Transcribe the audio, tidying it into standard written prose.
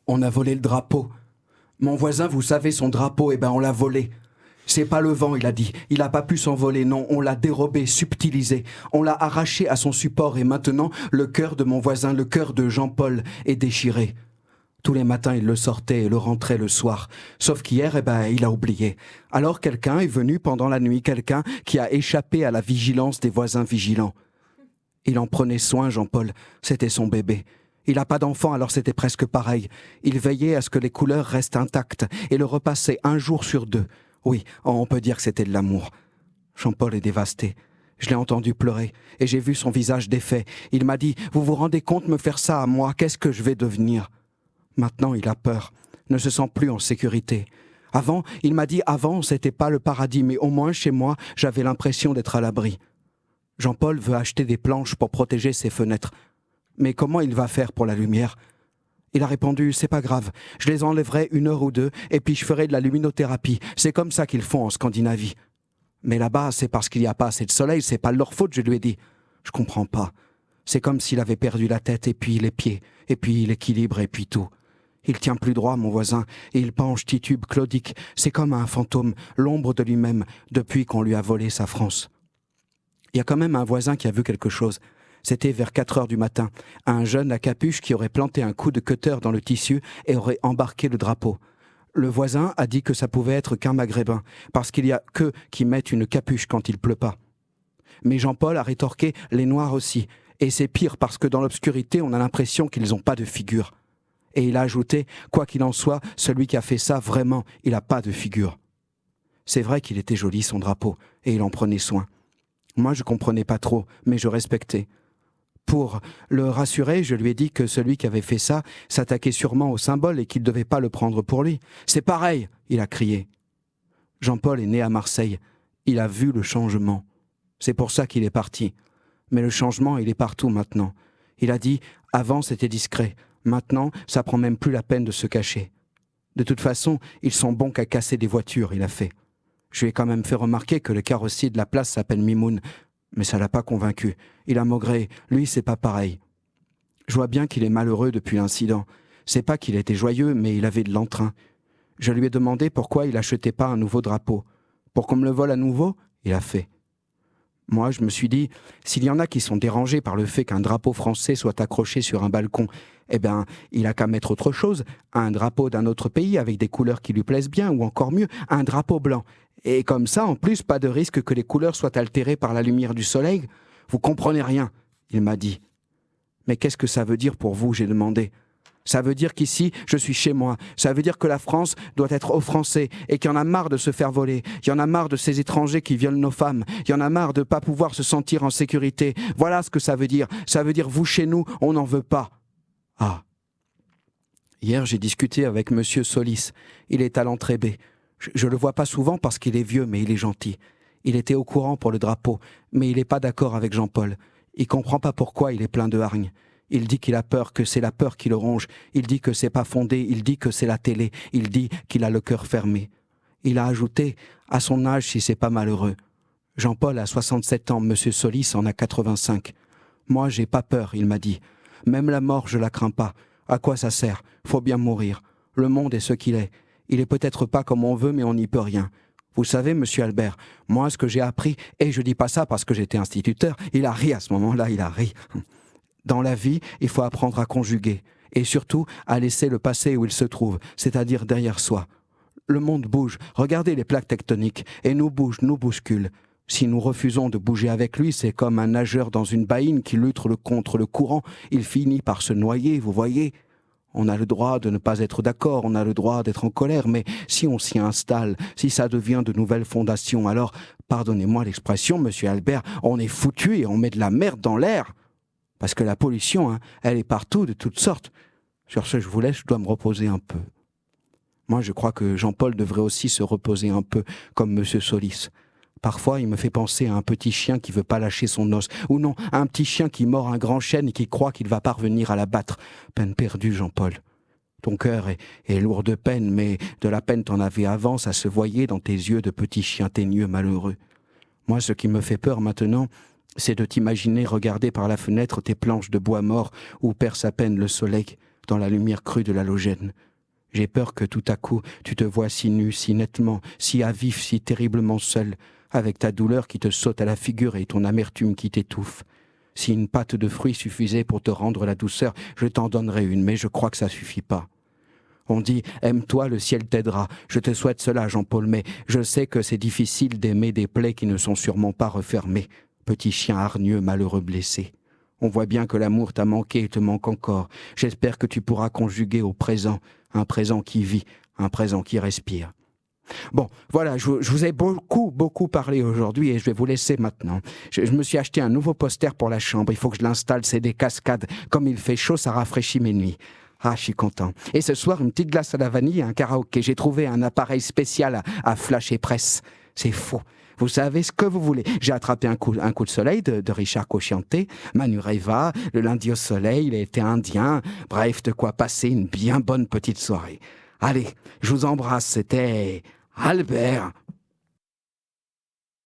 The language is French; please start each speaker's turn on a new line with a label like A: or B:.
A: On a volé le drapeau. Mon voisin, vous savez, son drapeau, on l'a volé. C'est pas le vent, il a dit. Il a pas pu s'envoler, non. On l'a dérobé, subtilisé. On l'a arraché à son support et maintenant, le cœur de mon voisin, le cœur de Jean-Paul, est déchiré. Tous les matins, il le sortait et le rentrait le soir. Sauf qu'hier, il a oublié. Alors quelqu'un est venu pendant la nuit, quelqu'un qui a échappé à la vigilance des voisins vigilants. Il en prenait soin, Jean-Paul. C'était son bébé. Il n'a pas d'enfant, alors c'était presque pareil. Il veillait à ce que les couleurs restent intactes et le repassait un jour sur deux. Oui, on peut dire que c'était de l'amour. Jean-Paul est dévasté. Je l'ai entendu pleurer et j'ai vu son visage défait. Il m'a dit « Vous vous rendez compte me faire ça à moi? Qu'est-ce que je vais devenir ?» Maintenant, il a peur, ne se sent plus en sécurité. Il m'a dit « Avant, c'était pas le paradis, mais au moins chez moi, j'avais l'impression d'être à l'abri. » Jean-Paul veut acheter des planches pour protéger ses fenêtres. Mais comment il va faire pour la lumière ? Il a répondu « C'est pas grave, je les enlèverai 1 heure ou 2 et puis je ferai de la luminothérapie. C'est comme ça qu'ils font en Scandinavie. » Mais là-bas, c'est parce qu'il n'y a pas assez de soleil, c'est pas de leur faute, je lui ai dit. Je comprends pas. C'est comme s'il avait perdu la tête et puis les pieds, et puis l'équilibre et puis tout. Il tient plus droit, mon voisin, et il penche, titube, claudique. C'est comme un fantôme, l'ombre de lui-même, depuis qu'on lui a volé sa France. Il y a quand même un voisin qui a vu quelque chose. C'était vers 4 heures du matin, un jeune à capuche qui aurait planté un coup de cutter dans le tissu et aurait embarqué le drapeau. Le voisin a dit que ça pouvait être qu'un maghrébin, parce qu'il y a qu'eux qui mettent une capuche quand il pleut pas. Mais Jean-Paul a rétorqué « les noirs aussi », et c'est pire parce que dans l'obscurité, on a l'impression qu'ils n'ont pas de figure. Et il a ajouté « quoi qu'il en soit, celui qui a fait ça, vraiment, il n'a pas de figure ». C'est vrai qu'il était joli son drapeau, et il en prenait soin. Moi, je comprenais pas trop, mais je respectais. Pour le rassurer, je lui ai dit que celui qui avait fait ça s'attaquait sûrement au symbole et qu'il ne devait pas le prendre pour lui. « C'est pareil !» il a crié. Jean-Paul est né à Marseille. Il a vu le changement. C'est pour ça qu'il est parti. Mais le changement, il est partout maintenant. Il a dit « avant c'était discret, maintenant ça prend même plus la peine de se cacher. » De toute façon, ils sont bons qu'à casser des voitures, il a fait. Je lui ai quand même fait remarquer que le carrossier de la place s'appelle Mimoun. Mais ça l'a pas convaincu. Il a maugré. Lui, c'est pas pareil. Je vois bien qu'il est malheureux depuis l'incident. C'est pas qu'il était joyeux, mais il avait de l'entrain. Je lui ai demandé pourquoi il achetait pas un nouveau drapeau. Pour qu'on me le vole à nouveau, il a fait. Moi, je me suis dit, s'il y en a qui sont dérangés par le fait qu'un drapeau français soit accroché sur un balcon, il a qu'à mettre autre chose, un drapeau d'un autre pays avec des couleurs qui lui plaisent bien, ou encore mieux, un drapeau blanc. Et comme ça, en plus, pas de risque que les couleurs soient altérées par la lumière du soleil. Vous comprenez rien, il m'a dit. Mais qu'est-ce que ça veut dire pour vous, j'ai demandé. Ça veut dire qu'ici, je suis chez moi. Ça veut dire que la France doit être aux Français et qu'il y en a marre de se faire voler. Il y en a marre de ces étrangers qui violent nos femmes. Il y en a marre de ne pas pouvoir se sentir en sécurité. Voilà ce que ça veut dire. Ça veut dire, vous, chez nous, on n'en veut pas. Ah. Hier, j'ai discuté avec monsieur Solis. Il est à l'entrée B. Je le vois pas souvent parce qu'il est vieux, mais il est gentil. Il était au courant pour le drapeau, mais il n'est pas d'accord avec Jean-Paul. Il comprend pas pourquoi il est plein de hargne. Il dit qu'il a peur, que c'est la peur qui le ronge. Il dit que c'est pas fondé, il dit que c'est la télé. Il dit qu'il a le cœur fermé. Il a ajouté, à son âge si c'est pas malheureux. Jean-Paul a 67 ans, monsieur Solis en a 85. Moi, j'ai pas peur, il m'a dit. Même la mort, je la crains pas. À quoi ça sert? Faut bien mourir. Le monde est ce qu'il est. Il est peut-être pas comme on veut, mais on n'y peut rien. Vous savez, monsieur Albert, moi, ce que j'ai appris, et je dis pas ça parce que j'étais instituteur, il a ri à ce moment-là, il a ri. Dans la vie, il faut apprendre à conjuguer, et surtout à laisser le passé où il se trouve, c'est-à-dire derrière soi. Le monde bouge, regardez les plaques tectoniques, et nous bouscule. Si nous refusons de bouger avec lui, c'est comme un nageur dans une baïne qui lutte contre le courant, il finit par se noyer, vous voyez ? On a le droit de ne pas être d'accord, on a le droit d'être en colère, mais si on s'y installe, si ça devient de nouvelles fondations, alors, pardonnez-moi l'expression, monsieur Albert, on est foutu et on met de la merde dans l'air. Parce que la pollution, elle est partout, de toutes sortes. Sur ce, je vous laisse, je dois me reposer un peu. Moi, je crois que Jean-Paul devrait aussi se reposer un peu, comme monsieur Solis. Parfois, il me fait penser à un petit chien qui veut pas lâcher son os. Ou non, à un petit chien qui mord un grand chêne et qui croit qu'il va parvenir à l'abattre. Peine perdue, Jean-Paul. Ton cœur est lourd de peine, mais de la peine t'en avais avant, ça se voyait dans tes yeux de petit chien teigneux malheureux. Moi, ce qui me fait peur maintenant, c'est de t'imaginer regarder par la fenêtre tes planches de bois mort où perce à peine le soleil. dans la lumière crue de l'halogène. J'ai peur que tout à coup, tu te vois si nu, si nettement, si à vif, si terriblement seul, avec ta douleur qui te saute à la figure et ton amertume qui t'étouffe. Si une pâte de fruits suffisait pour te rendre la douceur, je t'en donnerais une, mais je crois que ça suffit pas. On dit « Aime-toi, le ciel t'aidera ». Je te souhaite cela, Jean-Paul, mais je sais que c'est difficile d'aimer des plaies qui ne sont sûrement pas refermées. Petit chien hargneux, malheureux blessé. On voit bien que l'amour t'a manqué et te manque encore. J'espère que tu pourras conjuguer au présent, un présent qui vit, un présent qui respire. Bon, voilà, je vous ai beaucoup parlé aujourd'hui et je vais vous laisser maintenant. Je me suis acheté un nouveau poster pour la chambre. Il faut que je l'installe, c'est des cascades. Comme il fait chaud, ça rafraîchit mes nuits. Ah, je suis content. Et ce soir, une petite glace à la vanille et un karaoké. J'ai trouvé un appareil spécial à flash et presse. C'est fou. Vous savez ce que vous voulez. J'ai attrapé un coup de soleil de Richard Cocciante, Manureva, le lundi au soleil, l'été indien. Bref, de quoi passer une bien bonne petite soirée. Allez, je vous embrasse. C'était Albert.